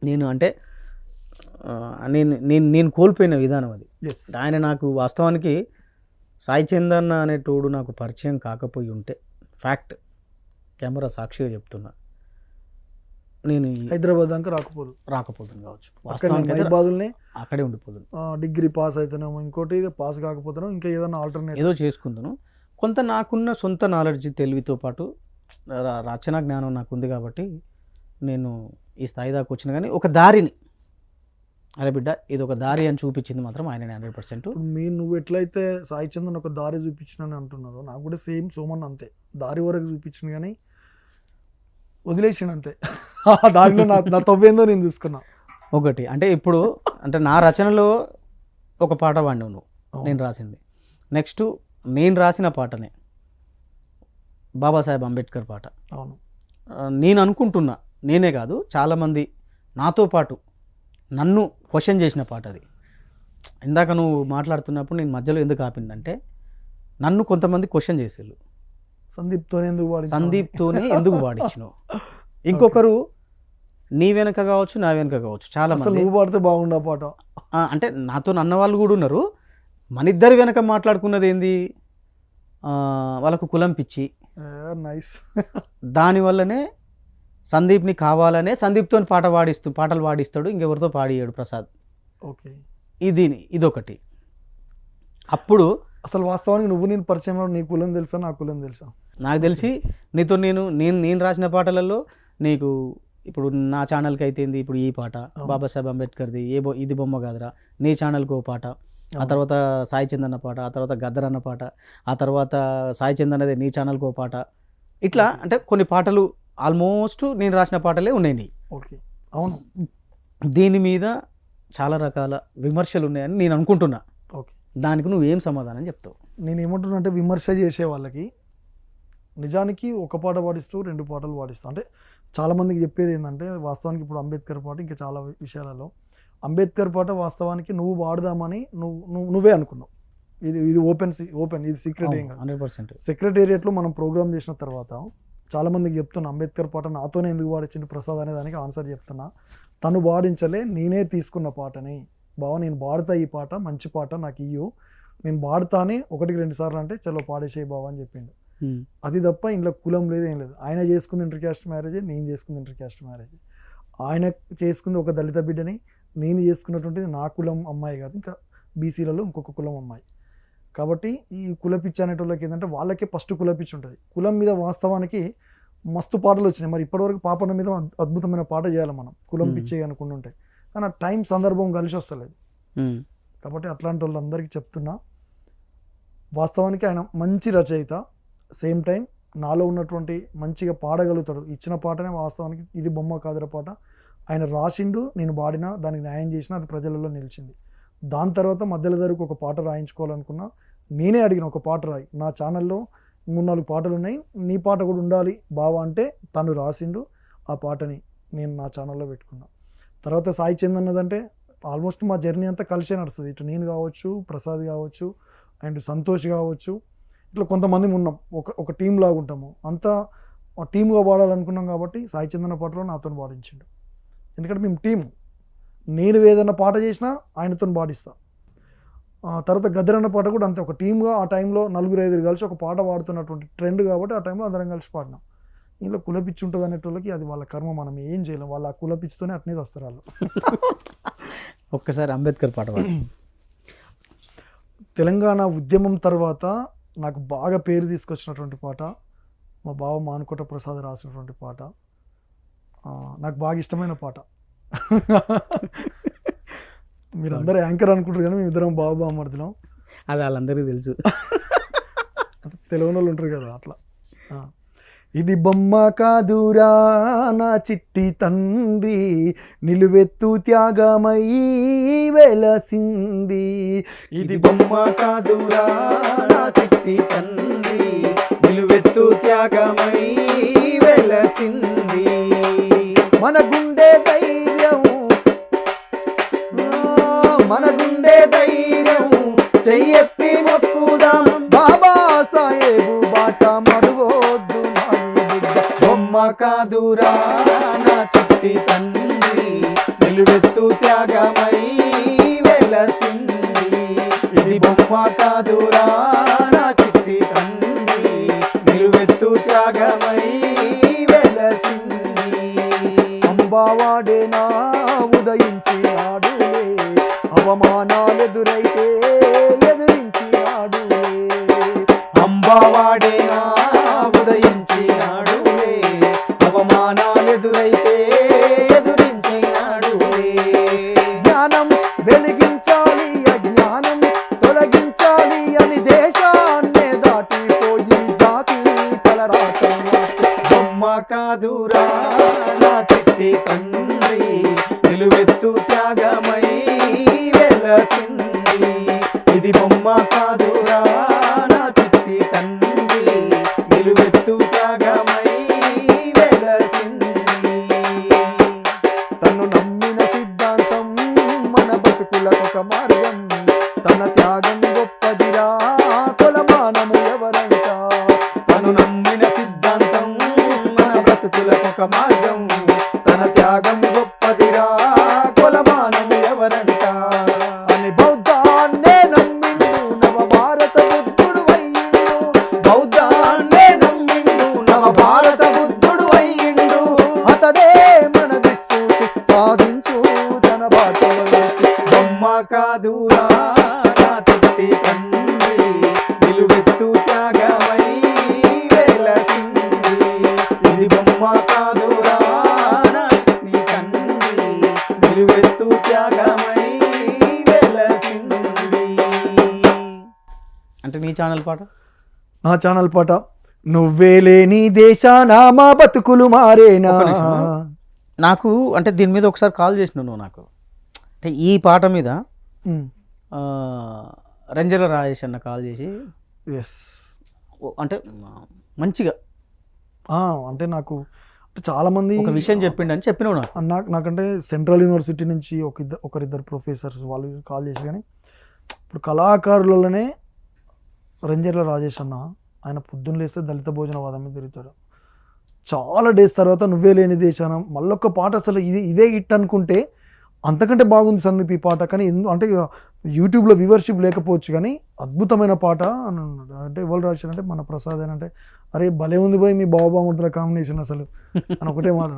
నేను అంటే నేను నేను నేను కోల్పోయిన విధానం అది. ఎస్ ఆయన నాకు వాస్తవానికి సాయి చందన్న అనేటోడు నాకు పరిచయం కాకపోయి ఉంటే, ఫ్యాక్ట్ కెమెరా సాక్షిగా చెప్తున్నా, నేను హైదరాబాద్ దాకా రాకపోతుంది కావచ్చు. బాధల్ని అక్కడే ఉండిపోతుంది. డిగ్రీ పాస్ అవుతున్నాము, ఇంకోటి పాస్ కాకపోతున్నాం, ఇంకా ఏదైనా ఆల్టర్నేట్ ఏదో చేసుకుంటాను. కొంత నాకున్న సొంత నాలెడ్జ్ తెలివితో పాటు రచనా జ్ఞానం నాకు ఉంది కాబట్టి నేను ఈ స్థాయి దాకా వచ్చిన. కానీ ఒక దారిని, అరే బిడ్డ ఇది ఒక దారి అని చూపించింది మాత్రం ఆయన 100%. నువ్వు ఎట్లయితే సాయి చందన్ ఒక దారి చూపించినని అంటున్నారో, నాకు కూడా సేమ్ సోమన్ అంతే, దారి వరకు చూపించింది కానీ వదిలేసిండు అంతే. దారిలో నా తవ్వేందో నేను చూసుకున్నా. ఒకటి అంటే ఇప్పుడు అంటే నా రచనలో ఒక పాట వాడినావు నువ్వు, నేను రాసింది. నెక్స్ట్ నేను రాసిన పాటనే బాబాసాహెబ్ అంబేద్కర్ పాట. అవును, నేను అనుకుంటున్నా, నేనే కాదు చాలామంది నాతో పాటు నన్ను క్వశ్చన్ చేసిన పాట అది. ఇందాక నువ్వు మాట్లాడుతున్నప్పుడు నేను మధ్యలో ఎందుకు ఆపిందంటే, నన్ను కొంతమంది క్వశ్చన్ చేసేళ్ళు, సందీప్తోనే ఎందుకు పాడించినావు. ఇంకొకరు నీ వెనక కావచ్చు, నా వెనక కావచ్చు, చాలా మంది నువ్వు పాడితే బాగుండా పాట అంటే నాతో అన్న వాళ్ళు కూడా ఉన్నారు. మన ఇద్దరి వెనక మాట్లాడుకున్నది ఏంది, వాళ్ళకు కులం పిచ్చి. నైస్. దానివల్లనే సందీప్ని కావాలనే సందీప్తో పాటలు పాడిస్తాడు, ఇంకెవరితో పాడియాడు ప్రసాద్. ఓకే, ఇదొకటి. అప్పుడు అసలు వాస్తవానికి నువ్వు నేను పరిచయంలో నీ కులం తెలుసా, నా కులం తెలుసా? నాకు తెలిసి నీతో నేను రాసిన పాటలలో నీకు ఇప్పుడు నా ఛానల్కి అయితే ఇప్పుడు ఈ పాట బాబాసాహెబ్ అంబేద్కర్ది ఇది బొమ్మ కాదురా, నీ ఛానల్కి ఓ పాట, ఆ తర్వాత సాయి చందన్న పాట, ఆ తర్వాత గద్దర్ అన్న పాట, ఆ తర్వాత సాయి చందన్నదే నీ ఛానల్కి ఓ పాట. ఇట్లా అంటే కొన్ని పాటలు ఆల్మోస్ట్ నేను రాసిన పాటలే ఉన్నాయి. ఓకే, అవును. దీని మీద చాలా రకాల విమర్శలు ఉన్నాయని నేను అనుకుంటున్నా. ఓకే, దానికి నువ్వేం సమాధానం చెప్తావు? నేను ఏమంటున్నా అంటే, విమర్శ చేసే వాళ్ళకి నిజానికి ఒక పాట పాడిస్తూ 2 పాటలు పాడిస్తూ, అంటే చాలామందికి చెప్పేది ఏంటంటే, వాస్తవానికి ఇప్పుడు అంబేద్కర్ పాట ఇంకా చాలా విషయాలలో అంబేద్కర్ పాట వాస్తవానికి నువ్వు పాడదామని నువ్వే అనుకున్నావు. ఇది ఓపెన్ ఇది సీక్రెట్ ఏం కాదు. 100% సెక్రటేరియట్లో మనం ప్రోగ్రామ్ చేసిన తర్వాత చాలామందికి చెప్తున్నా, అంబేద్కర్ పాట నాతోనే ఎందుకు పాడించిండు ప్రసాద్ అనే దానికి ఆన్సర్ చెప్తున్నా. తను పాడించలే, నేనే తీసుకున్న పాటని. బావ నేను పాడతా, ఈ పాట మంచి పాట నాకు ఇయ్యు, నేను పాడతానే 1-2 సార్లు అంటే చలో పాడేసేయి బావ అని చెప్పిండు. అది తప్ప ఇంట్లో కులం లేదు, ఏం లేదు. ఆయన చేసుకుంది ఇంటర్ క్యాస్ట్ మ్యారేజే, నేను చేసుకుంది ఇంటర్ క్యాస్ట్ మ్యారేజే. ఆయన చేసుకుంది ఒక దళిత బిడ్డని, నేను చేసుకున్నటువంటిది నా కులం అమ్మాయి కాదు, ఇంకా బీసీలలో ఇంకొక కులం అమ్మాయి. కాబట్టి ఈ కులపిచ్చి అనేటోళ్ళకి ఏంటంటే వాళ్ళకే ఫస్ట్ కులపిచ్చి ఉంటుంది. కులం మీద వాస్తవానికి మస్తు పాటలు వచ్చినాయి. మరి ఇప్పటివరకు పాపన్న మీద అద్భుతమైన పాట చేయాలి మనం, కులం పిచ్చే అనుకుంటూ ఉంటాయి. కానీ ఆ టైం సందర్భం కలిసి వస్తలేదు. కాబట్టి అట్లాంటి వాళ్ళందరికీ చెప్తున్నా, వాస్తవానికి ఆయన మంచి రచయిత, సేమ్ టైం నాలో ఉన్నటువంటి మంచిగా పాడగలుగుతాడు. ఇచ్చిన పాటనే వాస్తవానికి ఇది బొమ్మ కాదుర పాట ఆయన రాసిండు, నేను పాడినా, దానికి న్యాయం చేసినా, అది ప్రజలలో నిలిచింది. దాని తర్వాత మధ్యలో ధరకు ఒక పాట రాయించుకోవాలనుకున్నా, నేనే అడిగిన ఒక పాట రాయి, నా ఛానల్లో 3-4 పాటలు ఉన్నాయి, నీ పాట కూడా ఉండాలి బావా అంటే తను రాసిండు. ఆ పాటని నేను నా ఛానల్లో పెట్టుకున్నా. తర్వాత సాయి చంద్ అన్నదంటే ఆల్మోస్ట్ మా జర్నీ అంతా కలిసే నడుస్తుంది. ఇటు నేను కావచ్చు, ప్రసాద్ కావచ్చు, అండ్ సంతోష్ కావచ్చు, ఇట్లా కొంతమంది ఉన్నాం, ఒక టీం లాగా ఉంటాము. అంతా టీమ్గా పాడాలనుకున్నాం కాబట్టి సాయి చందన్న పాటలో నాతో పాడించిండు. ఎందుకంటే మేము టీము, నేను ఏదైనా పాట చేసినా ఆయనతో పాడిస్తా. తర్వాత గద్దరన్న పాట కూడా అంతే, ఒక టీమ్గా ఆ టైంలో 4-5 కలిసి ఒక పాట పాడుతున్నటువంటి ట్రెండ్ కాబట్టి ఆ టైంలో అందరం కలిసి పాడినాం. ఇంట్లో కులపిచ్చి ఉంటుంది అనేటోళ్ళకి అది వాళ్ళ కర్మ, మనం ఏం చేయలేం. వాళ్ళు ఆ కులపిచ్చితోనే అట్నే వస్తారు వాళ్ళు. ఒక్కసారి అంబేద్కర్ పాట తెలంగాణ ఉద్యమం తర్వాత నాకు బాగా పేరు తీసుకొచ్చినటువంటి పాట మా బావ మానుకోట ప్రసాద్ రాసినటువంటి పాట, నాకు బాగా ఇష్టమైన పాట. మీరందరూ యాంకర్ అనుకుంటారు కానీ మేము ఇద్దరం బావ బామ్మడుతున్నాం, అది వాళ్ళందరికీ తెలుసు. తెలియని వాళ్ళు ఉంటారు కదా అట్లా. ఇది బొమ్మ కాదురా నా చిట్టి తండ్రి, నిలువెత్తు త్యాగమై వెలసింది. ఇది బొమ్మ కాదురా నా చిట్టి తండ్రి, నిలువెత్తు త్యాగమై వెలసింది. మన గుండె ధైర్యం, మన గుండె ధైర్యం, చెయ్యెత్తి మొక్కుదాం బాబా సాహెబు బాట మరువొద్దు నాయి బిడ్డ. బొమ్మ కాదురా నా చిట్టి తండ్రి, నిలువెత్తు త్యాగమై వెలసింది. ఇది బొమ్మ కాదురా నా చిట్టి తండ్రి, నిలువెత్తు త్యాగమై వెలసింది. అంబావాడేనా ఉదయించినాడులే, అవమానాలెదురైతే ఎదిరించినాడులే. అంబావాడేనా ఉదయించినాడులే, అవమానాలెదురైతే ఎదురించినాడులే. జ్ఞానం వెలిగించాలి, అజ్ఞానం తొలగించాలి అని దేశాన్నే దాటిపోయి జాతి తలరాత మార్చే బొమ్మ కాదురా నా చిట్టి తండ్రి, నిలువెత్తు త్యాగమై వెలసింది. ఇది బొమ్మ కాదురా నా చిట్టి తండ్రి, నిలువెత్తు త్యాగమై వెలసింది. తను నమ్మిన సిద్ధాంతం మన బతుకులకొక మార్గం, తన త్యాగం గొప్పదిరా కొలమానము ఎవరంట. తను నమ్మిన సిద్ధాంతం మన బ్రతుకులకొక మార్గం, తన త్యాగం గొప్పదిరా కొలమానం ఎవరంట. అని బౌద్ధాన్నే నమ్మిండు నవ భారత బుద్ధుడు అయ్యిండు, బౌద్ధాన్నే నమ్మిండు నవ భారత బుద్ధుడు అయ్యిండు. అతడే మన దిక్సూచి సాధించు తన బాటలో నడిచి. బొమ్మ కాదురా నా చిట్టి తండ్రి, నిలువెత్తు త్యాగమై వెలసింది. ఇది బొమ్మ కాదురా నా చిట్టి తండ్రి, నిలువెత్తు త్యాగమై వెలసింది. అంటే నీ ఛానల్ పాట నా ఛానల్ పాట నువ్వే లేని దేశాన మా బతుకులు మారేనా. ఒక్క నిమిషం. నాకు అంటే దీని మీద ఒకసారి కాల్ చేసినావు నువ్వు నాకు. అంటే ఈ పాట మీద ఆ, రంజల రాజేష్ అన్న కాల్ చేసి ఎస్ అంటే మంచిగా అంటే నాకు అంటే చాలామంది ఒక విషయం చెప్పిండని చెప్పినావు నాకు. నాకంటే సెంట్రల్ యూనివర్సిటీ నుంచి ఒకరిద్దరు ప్రొఫెసర్స్ వాళ్ళు కాల్ చేసి, కానీ ఇప్పుడు కళాకారులలోనే రంజర్ల రాజేష్ అన్న ఆయన పొద్దున్న లేస్తే దళిత భోజనవాదం మీద తిరుగుతాడు. చాలా డేస్ తర్వాత నువ్వే లేని దేశాన మళ్ళొక్క పాట అసలు ఇదే హిట్ అనుకుంటే అంతకంటే బాగుంది సందీప్ ఈ పాట. కానీ అంటే యూట్యూబ్లో వ్యూవర్షిప్ లేకపోవచ్చు, కానీ అద్భుతమైన పాట అని అన్నాడు. అంటే ఎవరు రాశారంటే మన ప్రసాద్ అని. అంటే అరే భలే ఉంది పోయి మీ బాబామూర్తుల కాంబినేషన్ అసలు అని ఒకటే మాట.